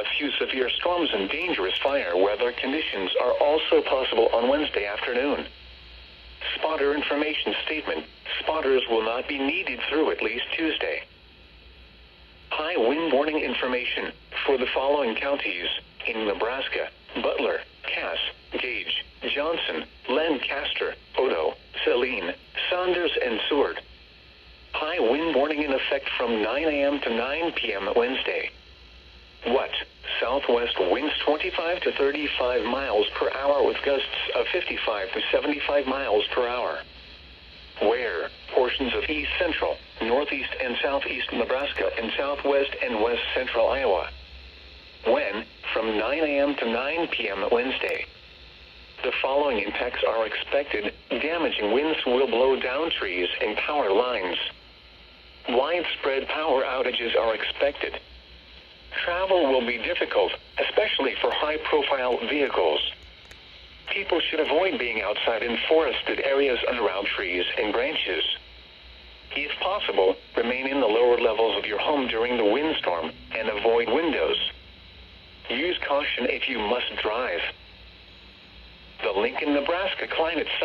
A few severe storms and dangerous fire weather conditions are also possible on Wednesday afternoon. Spotter information statement. Spotters will not be needed through at least Tuesday. High wind warning information for the following counties in Nebraska: Butler, Cass, Gage, Johnson, Lancaster, Odo, Saline, Saunders, and Seward. High wind warning in effect from 9 a.m. to 9 p.m. Wednesday. What? Southwest winds 25 to 35 miles per hour with gusts of 55 to 75 miles per hour. Where? Portions of east central, northeast and southeast Nebraska and southwest and west central Iowa. When? From 9 a.m. to 9 p.m. Wednesday. The following impacts are expected. Damaging winds will blow down trees and power lines. Widespread power outages are expected. Travel will be difficult, especially for high-profile vehicles. People should avoid being outside in forested areas and around trees and branches. If possible, remain in the lower levels of your home during the windstorm and avoid windows. Use caution if you must drive. The Lincoln, Nebraska Climate